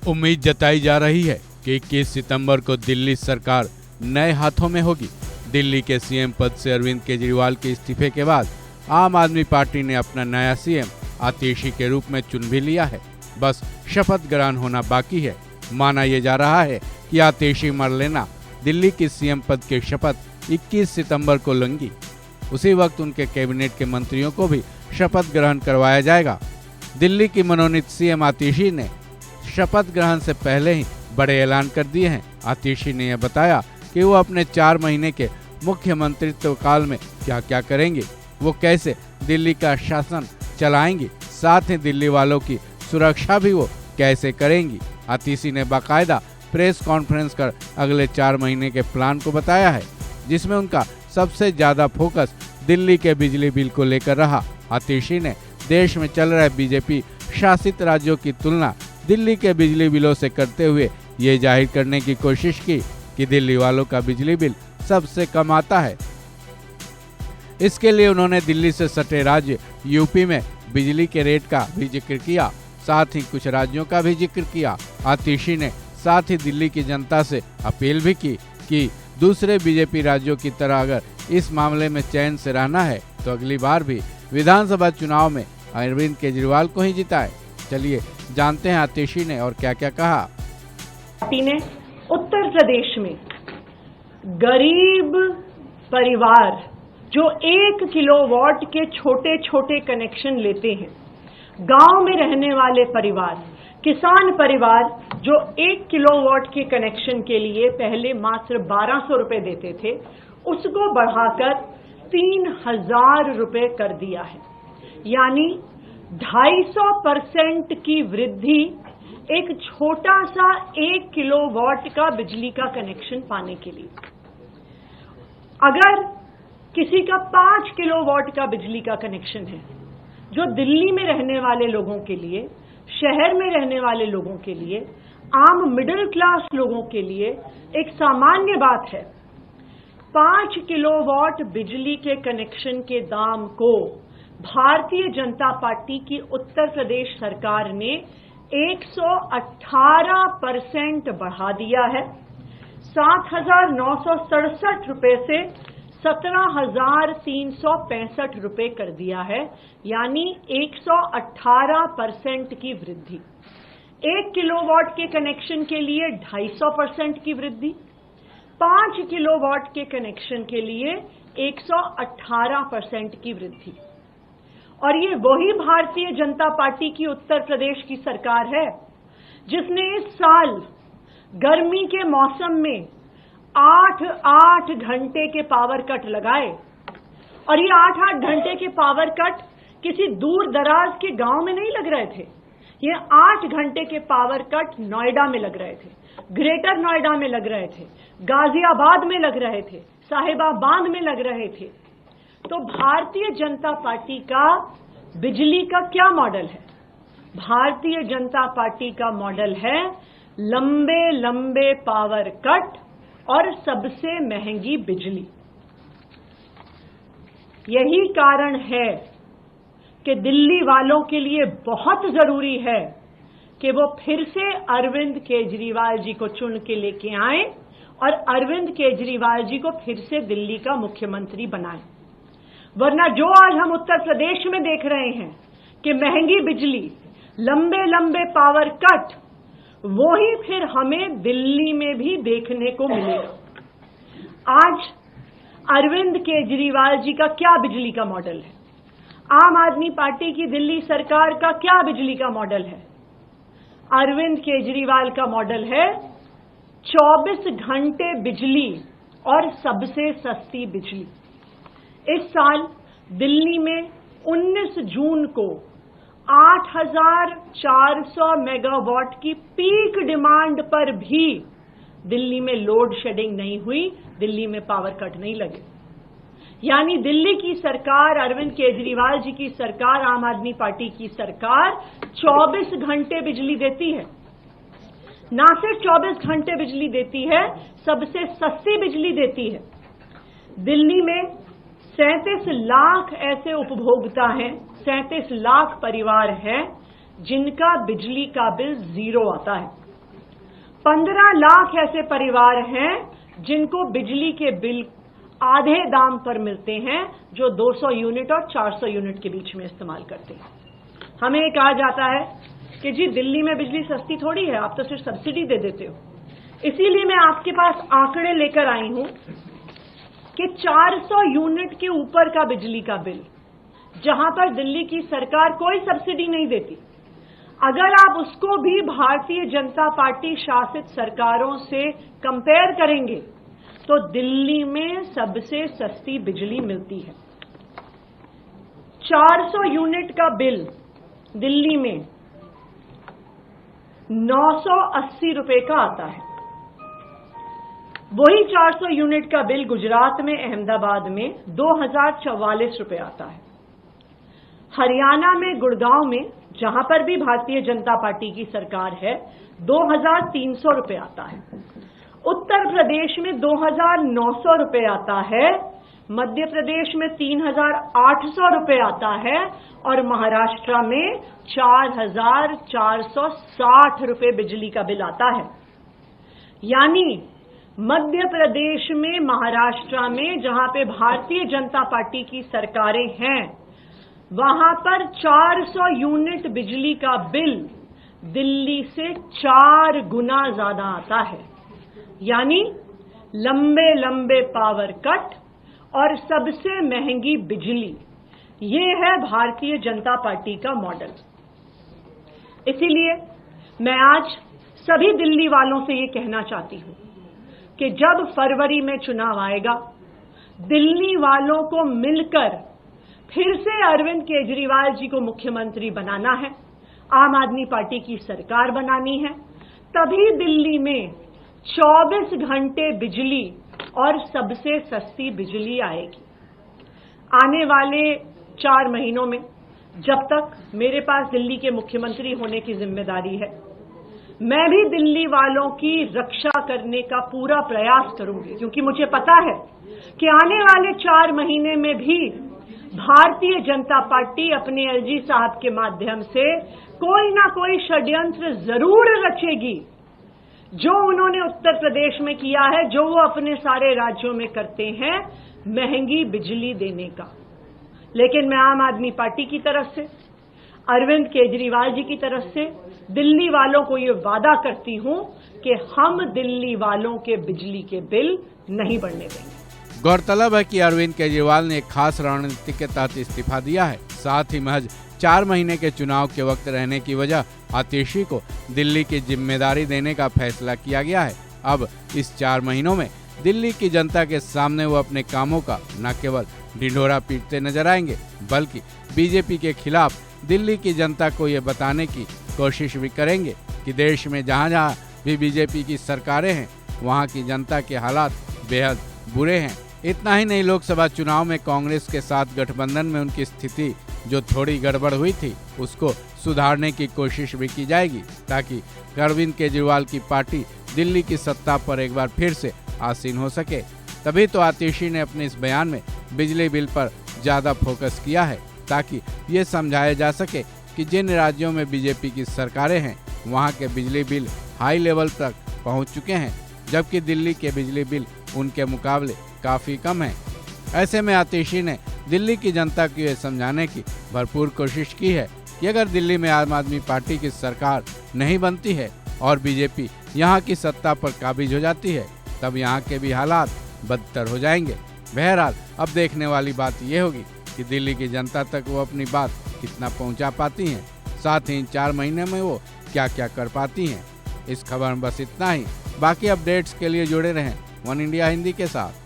उम्मीद जताई जा रही है कि 21 सितंबर को दिल्ली सरकार नए हाथों में होगी। दिल्ली के सीएम पद से अरविंद केजरीवाल के इस्तीफे के बाद आम आदमी पार्टी ने अपना नया सीएम आतिशी के रूप में चुन भी लिया है। बस शपथ ग्रहण होना बाकी है। माना यह जा रहा है कि आतिशी मरलेना दिल्ली की सीएम पद की शपथ 21 सितंबर को लेंगी। उसी वक्त उनके कैबिनेट के मंत्रियों को भी शपथ ग्रहण करवाया जाएगा। दिल्ली की मनोनीत सीएम आतिशी ने शपथ ग्रहण से पहले ही बड़े ऐलान कर दिए हैं। आतिशी ने यह बताया कि वो अपने 4 महीने के मुख्यमंत्रित्व काल में क्या क्या करेंगे, वो कैसे दिल्ली का शासन चलाएंगी, साथ ही दिल्ली वालों की सुरक्षा भी वो कैसे करेंगी। आतिशी ने बाकायदा प्रेस कॉन्फ्रेंस कर अगले 4 महीने के प्लान को बताया है, जिसमें उनका सबसे ज्यादा फोकस दिल्ली के बिजली बिल को लेकर रहा। आतिशी ने देश में चल रहे बीजेपी शासित राज्यों की तुलना दिल्ली के बिजली बिलों से करते हुए ये जाहिर करने की कोशिश की कि दिल्ली वालों का बिजली बिल सबसे कम आता है। इसके लिए उन्होंने दिल्ली से सटे राज्य यूपी में बिजली के रेट का भी जिक्र किया, साथ ही कुछ राज्यों का भी जिक्र किया। आतिशी ने साथ ही दिल्ली की जनता से अपील भी की कि दूसरे बीजेपी राज्यों की तरह अगर इस मामले में चैन से रहना है तो अगली बार भी विधानसभा चुनाव में अरविंद केजरीवाल को ही जिताए। चलिए जानते हैं आतिशी ने और क्या क्या कहा। पार्टी ने उत्तर प्रदेश में गरीब परिवार जो 1 किलोवाट के छोटे छोटे कनेक्शन लेते हैं, गांव में रहने वाले परिवार, किसान परिवार जो 1 किलोवाट के कनेक्शन के लिए पहले मात्र 1200 रुपए देते थे, उसको बढ़ाकर 3000 रुपए कर दिया है। यानी 250% की वृद्धि एक छोटा सा 1 किलोवाट का बिजली का कनेक्शन पाने के लिए। अगर किसी का 5 किलोवाट का बिजली का कनेक्शन है, जो दिल्ली में रहने वाले लोगों के लिए, शहर में रहने वाले लोगों के लिए, आम मिडिल क्लास लोगों के लिए एक सामान्य बात है। 5 किलोवाट बिजली के कनेक्शन के दाम को भारतीय जनता पार्टी की उत्तर प्रदेश सरकार ने 118% बढ़ा दिया है। 7,967 रुपए से 17,365 रुपए कर दिया है, यानी 118% की वृद्धि। 1 किलोवाट के कनेक्शन के लिए 250% की वृद्धि, 5 किलोवाट के कनेक्शन के लिए 118% की वृद्धि। और ये वही भारतीय जनता पार्टी की उत्तर प्रदेश की सरकार है जिसने इस साल गर्मी के मौसम में 8-8 घंटे के पावर कट लगाए। और ये 8-8 घंटे के पावर कट किसी दूर दराज के गांव में नहीं लग रहे थे। ये 8 घंटे के पावर कट नोएडा में लग रहे थे, ग्रेटर नोएडा में लग रहे थे, गाजियाबाद में लग रहे थे, साहिबाबाद में लग रहे थे। तो भारतीय जनता पार्टी का बिजली का क्या मॉडल है? भारतीय जनता पार्टी का मॉडल है लंबे लंबे पावर कट और सबसे महंगी बिजली। यही कारण है कि दिल्ली वालों के लिए बहुत जरूरी है कि वो फिर से अरविंद केजरीवाल जी को चुन के लेके आए और अरविंद केजरीवाल जी को फिर से दिल्ली का मुख्यमंत्री बनाएं। वरना जो आज हम उत्तर प्रदेश में देख रहे हैं कि महंगी बिजली, लंबे लंबे पावर कट, वो ही फिर हमें दिल्ली में भी देखने को मिलेगा। आज अरविंद केजरीवाल जी का क्या बिजली का मॉडल है? आम आदमी पार्टी की दिल्ली सरकार का क्या बिजली का मॉडल है? अरविंद केजरीवाल का मॉडल है 24 घंटे बिजली और सबसे सस्ती बिजली। इस साल दिल्ली में 19 जून को 8,400 मेगावाट की पीक डिमांड पर भी दिल्ली में लोड शेडिंग नहीं हुई, दिल्ली में पावर कट नहीं लगे। यानी दिल्ली की सरकार, अरविंद केजरीवाल जी की सरकार, आम आदमी पार्टी की सरकार 24 घंटे बिजली देती है। ना सिर्फ 24 घंटे बिजली देती है, सबसे सस्ती बिजली देती है। दिल्ली में 37 लाख ऐसे उपभोक्ता हैं, 37 लाख परिवार हैं जिनका बिजली का बिल 0 आता है। 15 लाख ऐसे परिवार हैं जिनको बिजली के बिल आधे दाम पर मिलते हैं, जो 200 यूनिट और 400 यूनिट के बीच में इस्तेमाल करते हैं। हमें कहा जाता है कि जी दिल्ली में बिजली सस्ती थोड़ी है, आप तो सिर्फ सब्सिडी दे देते हो। इसीलिए मैं आपके पास आंकड़े लेकर आई हूं कि 400 यूनिट के ऊपर का बिजली का बिल, जहां पर दिल्ली की सरकार कोई सब्सिडी नहीं देती, अगर आप उसको भी भारतीय जनता पार्टी शासित सरकारों से कंपेयर करेंगे तो दिल्ली में सबसे सस्ती बिजली मिलती है। 400 यूनिट का बिल दिल्ली में 980 रुपए का आता है। वही 400 यूनिट का बिल गुजरात में, अहमदाबाद में 2044 रुपए आता है। हरियाणा में, गुड़गांव में, जहां पर भी भारतीय जनता पार्टी की सरकार है, 2300 रुपए आता है। उत्तर प्रदेश में 2900 रुपए आता है, मध्य प्रदेश में 3800 रुपए आता है और महाराष्ट्र में 4460 रुपए बिजली का बिल आता है। यानी मध्य प्रदेश में, महाराष्ट्र में, जहां पे भारतीय जनता पार्टी की सरकारें हैं, वहां पर 400 यूनिट बिजली का बिल दिल्ली से 4 गुना ज्यादा आता है। यानी लंबे लंबे पावर कट और सबसे महंगी बिजली, ये है भारतीय जनता पार्टी का मॉडल। इसीलिए मैं आज सभी दिल्ली वालों से ये कहना चाहती हूं कि जब फरवरी में चुनाव आएगा, दिल्ली वालों को मिलकर फिर से अरविंद केजरीवाल जी को मुख्यमंत्री बनाना है, आम आदमी पार्टी की सरकार बनानी है। तभी दिल्ली में 24 घंटे बिजली और सबसे सस्ती बिजली आएगी। आने वाले 4 महीनों में, जब तक मेरे पास दिल्ली के मुख्यमंत्री होने की जिम्मेदारी है, मैं भी दिल्ली वालों की रक्षा करने का पूरा प्रयास करूंगी, क्योंकि मुझे पता है कि आने वाले 4 महीने में भी भारतीय जनता पार्टी अपने एलजी साहब के माध्यम से कोई ना कोई षड्यंत्र जरूर रचेगी, जो उन्होंने उत्तर प्रदेश में किया है, जो वो अपने सारे राज्यों में करते हैं, महंगी बिजली देने का। लेकिन मैं आम आदमी पार्टी की तरफ से, अरविंद केजरीवाल जी की तरफ से दिल्ली वालों को ये वादा करती हूं कि हम दिल्ली वालों के बिजली के बिल नहीं बढ़ने देंगे। गौरतलब है कि अरविंद केजरीवाल ने एक खास रणनीति के तहत इस्तीफा दिया है। साथ ही महज 4 महीने के चुनाव के वक्त रहने की वजह आतिशी को दिल्ली की जिम्मेदारी देने का फैसला किया गया है। अब इस 4 महीनों में दिल्ली की जनता के सामने वो अपने कामों का न केवल ढिंढोरा पीटते नजर आएंगे, बल्कि बीजेपी के खिलाफ दिल्ली की जनता को ये बताने की कोशिश भी करेंगे कि देश में जहाँ जहाँ भी बीजेपी की सरकारें हैं, वहाँ की जनता के हालात बेहद बुरे हैं। इतना ही नहीं, लोकसभा चुनाव में कांग्रेस के साथ गठबंधन में उनकी स्थिति जो थोड़ी गड़बड़ हुई थी, उसको सुधारने की कोशिश भी की जाएगी, ताकि अरविंद केजरीवाल की पार्टी दिल्ली की सत्ता पर एक बार फिर से आसीन हो सके। तभी तो आतिशी ने अपने इस बयान में बिजली बिल पर ज़्यादा फोकस किया है, ताकि ये समझाया जा सके कि जिन राज्यों में बीजेपी की सरकारें हैं, वहाँ के बिजली बिल हाई लेवल तक पहुँच चुके हैं, जबकि दिल्ली के बिजली बिल उनके मुकाबले काफ़ी कम है। ऐसे में आतिशी ने दिल्ली की जनता को ये समझाने की भरपूर कोशिश की है कि अगर दिल्ली में आम आदमी पार्टी की सरकार नहीं बनती है और बीजेपी यहाँ की सत्ता पर काबिज हो जाती है, तब यहाँ के भी हालात बदतर हो जाएंगे। बहरहाल अब देखने वाली बात ये होगी कि दिल्ली की जनता तक वो अपनी बात कितना पहुँचा पाती हैं, साथ ही इन 4 महीने में वो क्या क्या कर पाती हैं। इस खबर में बस इतना ही। बाकी अपडेट्स के लिए जुड़े रहें वन इंडिया हिंदी के साथ।